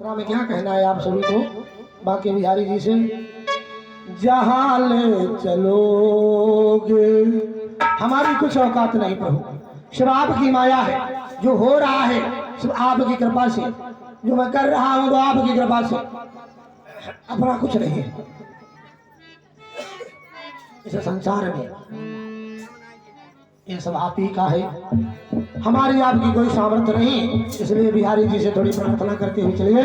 में क्या कहना है आप सभी को बाकी बिहारी जी से? जहाँ ले चलोगे हमारी कुछ औकात नहीं प्रभु, सिर्फ आपकी माया है। जो हो रहा है सिर्फ आपकी कृपा से, जो मैं कर रहा हूँ वो आपकी कृपा से, अपना कुछ नहीं है इस संसार में। ये सब आप ही का है, हमारी आपकी कोई सामर्थ्य नहीं। इसलिए बिहारी जी से थोड़ी प्रार्थना करते हुए चलिए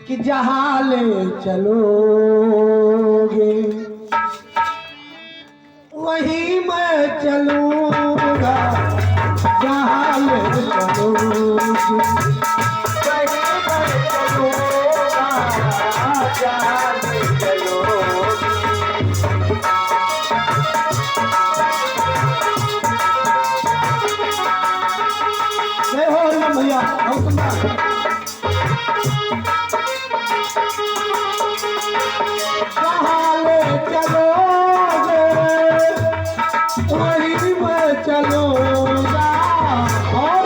कि जहाँ ले चलोगे वहीं मैं चलूंगा, जहाँ ले चलोगे वहीं मैं चलूंगा, जहाँ ले चलोगे। जय हो हरिओम भैया, बहुत सुंदर। जहाँ ले चलोगे वहीं मैं चलूंगा, और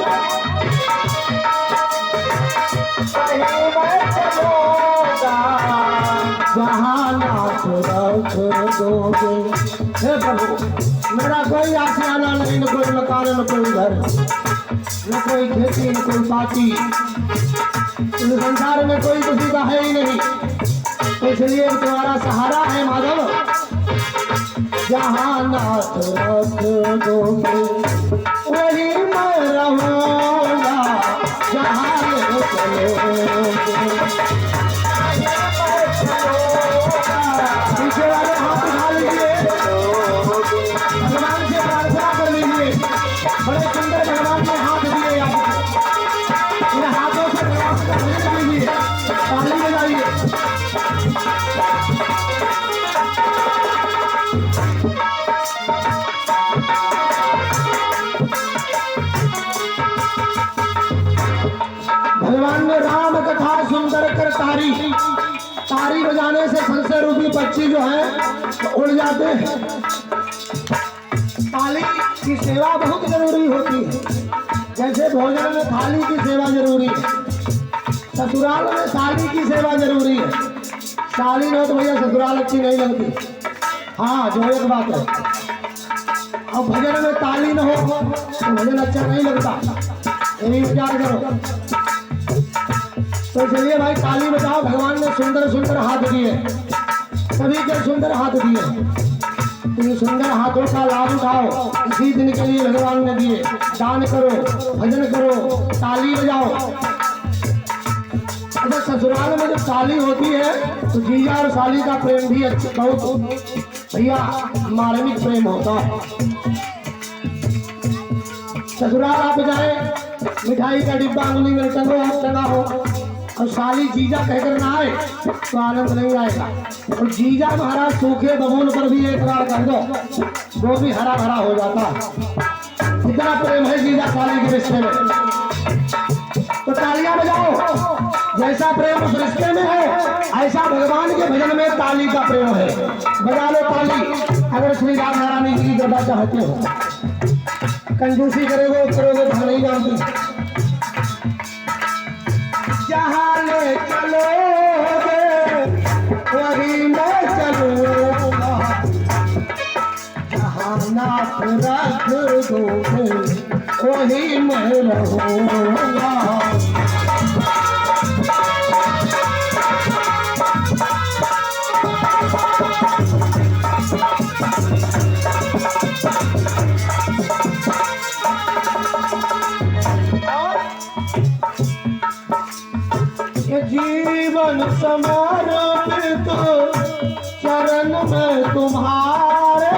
वहीं मैं चलूंगा, जहाँ नाथ रख दोगे। हे प्रभु, मेरा कोई आशियाना नहीं, न कोई मकान, न कोई घर, न कोई खेती, न कोई पाती, इस संसार में कोई किसी का है ही नहीं। इसलिए तुम्हारा सहारा है माधव, जहाँ नाथ रख दोगे वहीं मैं रहूंगा, जहाँ ले चलोगे। पीछे वाले हाथ उठा लीजिए, भगवान से प्रार्थना कर लीजिए। बड़े सुंदर भगवान ने हाथ दिए आपको, इन हाथों से प्रार्थना कर लीजिए, ताली बजाइए। भगवान ने राम कथा सुनकर कर तारी बजाने से संशय रूपी पक्षी जो है उड़ जाते हैं। ताली की सेवा बहुत जरूरी होती है, जैसे भोजन में थाली की सेवा जरूरी है, ससुराल में साली की सेवा जरूरी है। साली न हो तो भैया ससुराल अच्छी नहीं लगती। हाँ, जो एक बात है, और भजन में ताली न हो तो भजन अच्छा नहीं लगता, यही विचार करो। तो चलिए भाई, ताली बजाओ। भगवान ने सुंदर सुंदर हाथ दिए, सभी के सुंदर हाथ दिए, तो ये सुंदर हाथों का लाभ उठाओ। इसी दिन के लिए भगवान ने दिए। दान करो, भजन करो, ताली बजाओ। अगर ससुराल में जब ताली होती है तो जीजा और साली का प्रेम भी बहुत भैया मार्मिक प्रेम होता है। ससुराल आप जाए, मिठाई का डिब्बा उंगली में टंगा हो, और साली जीजा कहकर ना आए तो आनंद नहीं आएगा। और जीजा महाराज सूखे बबूल पर भी एक बार कह दो, वो भी हरा भरा हो जाता है। इतना प्रेम है जीजा साली के रिश्ते में, तो तालियां बजाओ। जैसा प्रेम उस रिश्ते में है, ऐसा भगवान के भजन में ताली का प्रेम है। बजा लो ताली अगर श्री राधा रानी जी की कृपा चाहते हो। कंजूसी करोगे तो नहीं जानती। जहाँ ले चलोगे वहीं मैं चलूंगा, जहाँ नाथ रख दोगे वहीं मैं रहूंगा। जीवन समर्पित चरण में तुम्हारे,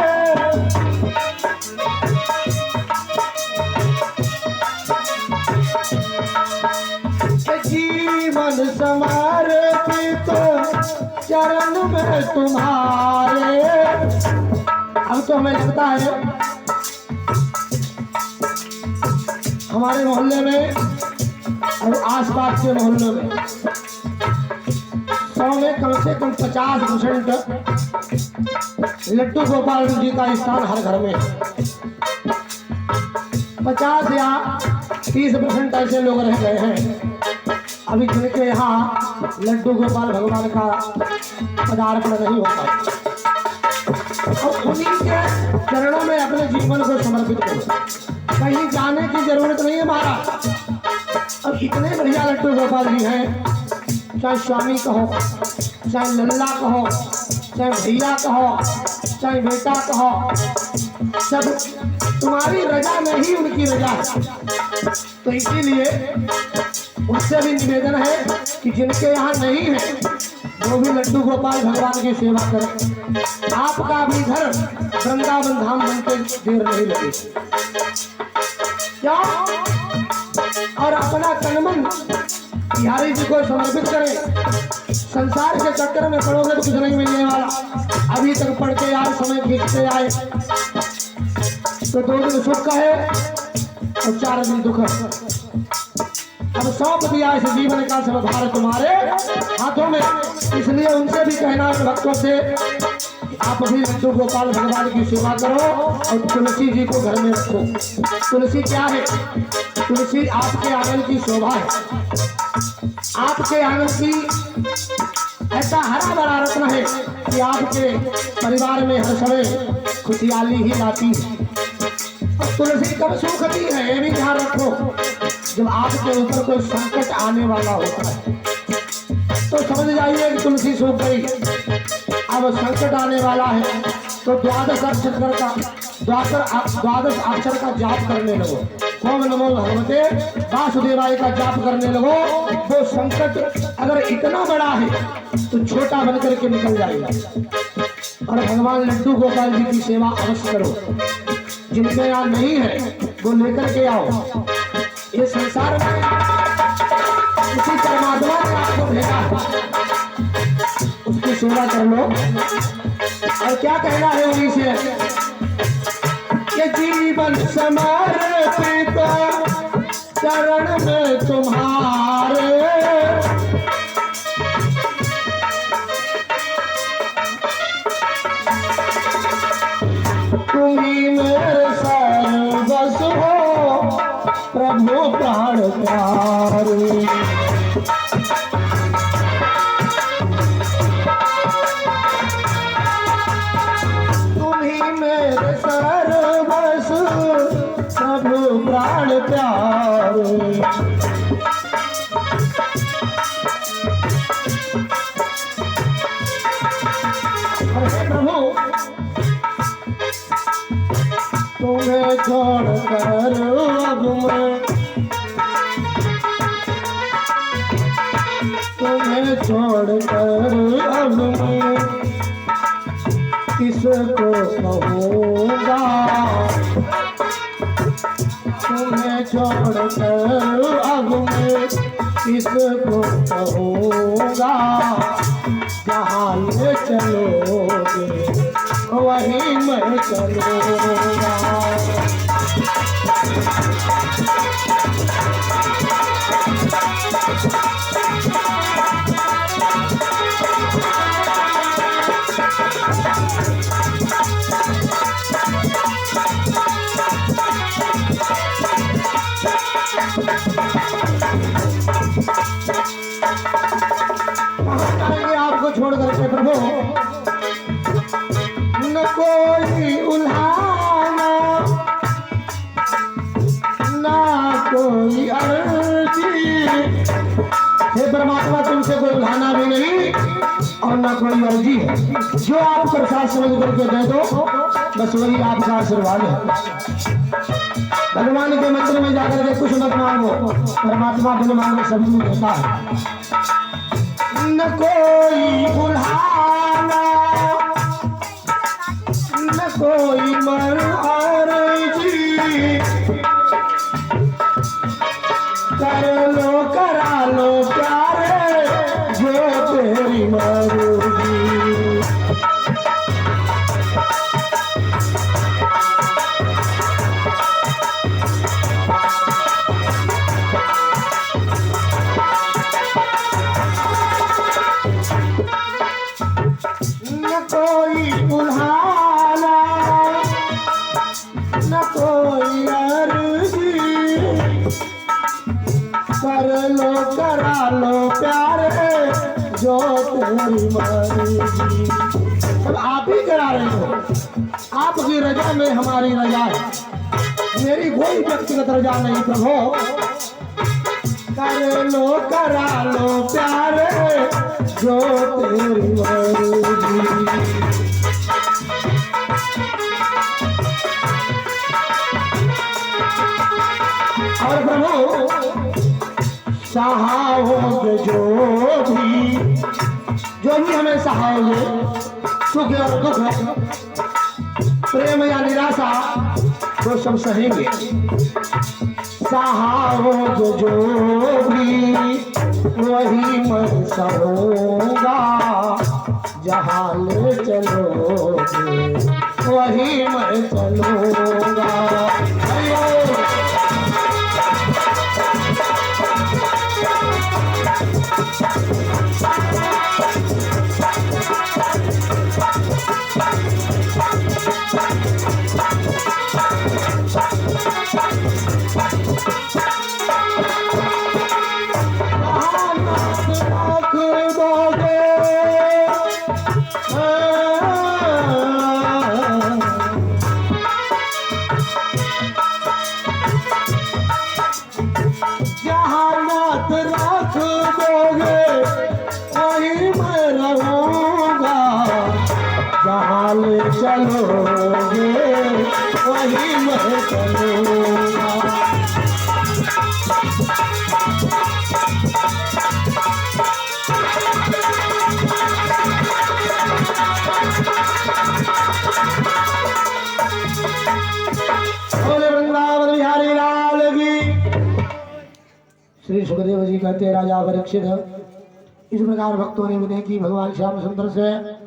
जीवन समर्पित चरण में तुम्हारे। अब तो हमें लगता है हमारे मोहल्ले में और आसपास के मोहल्लों में 100 में कम से कम 50% लड्डू गोपाल जी का स्थान हर घर में है। 50 या 30% ऐसे लोग रह गए हैं अभी जिनके यहाँ लड्डू गोपाल भगवान का पदार्पण नहीं होता, और उन्हीं के चरणों में अपने जीवन को समर्पित करो। कहीं जाने की जरूरत नहीं है महाराज। अब इतने बढ़िया लड्डू गोपाल जी हैं, चाहे स्वामी कहो, चाहे लल्ला कहो, चाहे भैया कहो, चाहे बेटा कहो, सब तुम्हारी रजा में ही उनकी रजा है। तो इसीलिए उससे भी निवेदन है कि जिनके यहाँ नहीं है वो भी लड्डू गोपाल भगवान की सेवा करें। आपका भी घर वृंदावन धाम बनते देर नहीं लगे। क्या? और अपना तन-मन बिहारी जी को समर्पित करें। संसार के चक्कर में पड़ोगे तो कुछ नहीं मिलने वाला। अभी तक पढ़ते आए, समय खींचते आए, तो 2 दिन सुख है और 4 दिन दुख है। अब सौंप दिया इस जीवन का सब भार तुम्हारे हाथों में। इसलिए उनसे भी कहना है भक्तों से, आप भी लड्डू गोपाल भगवान की सेवा करो और तुलसी जी को घर में रखो। तुलसी क्या है? तुलसी आपके आंगन की शोभा है। आपके आंगन की ऐसा हरा भरा रत्न है कि आपके परिवार में हर समय खुशहाली ही लाती है। तुलसी कब सूखती है ये भी ध्यान रखो, जब आपके ऊपर कोई संकट आने वाला होता है तो समझ जाइए कि तुलसी सूख गई। अब संकट आने वाला है तो द्वादश अक्षर का जाप करने लगो। ओम नमो भगवते वासुदेवाय का जाप करने लगो। वो संकट अगर इतना बड़ा है तो छोटा बनकर के निकल जाएगा। और भगवान लड्डू गोपाल जी की सेवा अवश्य करो। जिनके यहाँ नहीं है वो लेकर के आओ। ये संसार में उसी परमात्मा ने आपको भेजा है, उसकी सेवा कर लो। और क्या कहना है उन्हीं से, ये जीवन समर्पित चरण में तुम्हारे, तुम्ही मेरे सर्वस्व हो प्रभु प्राण प्यारे। तुम्ही मेरे सर्वस्व प्रभु प्राण प्यारे। प्रभु तुम्हें छोड़कर अब मैं, तुम्हें छोड़कर अब मैं किसको कहूँगा, तुम्हें छोड़कर अब मैं किसको कहूँगा। जहाँ ले चलोगे वहीं मैं चलूँगा। आपको छोड़ करके प्रभु, न कोई उल्हाना ना कोई अर्जी। हे परमात्मा, तुमसे कोई उल्हाना भी नहीं और ना कोई अर्जी है। जो आप प्रसाद समझ करके दे दो बस वही आपका आशीर्वाद है। भगवान के मंदिर में जाकर के कुछ मत मांगो, परमात्मा बिन मांगे सभी देता है। न कोई उल्हाना न कोई मर्जी, कर लो करा लो प्यारे जो तेरी मर्जी। न कोई उल्हाना न कोई अर्जी, कर लो करा लो प्यारे जो तेरी मर्जी। सब आप ही करा रहे हो, आपकी रजा में हमारी रजा है, मेरी कोई व्यक्तिगत रजा नहीं प्रभु। कर लो करा लो प्यारे जो तेरी मर्जी। और प्रभु सहाओगे जो भी हमें सहाओगे, सुख और दुख, प्रेम या निराशा, वो सब सहेंगे। सहाओगे जो भी वही मैं सहूंगा, जहाँ ले चलोगे वही मैं चलूंगा। चलोगे वही मैं चलूंगा। बोले वृंदावन बिहारी लाल की। श्री सुखदेव जी कहते राजा परीक्षित, इस प्रकार भक्तों ने विनय की भगवान श्याम सुंदर से।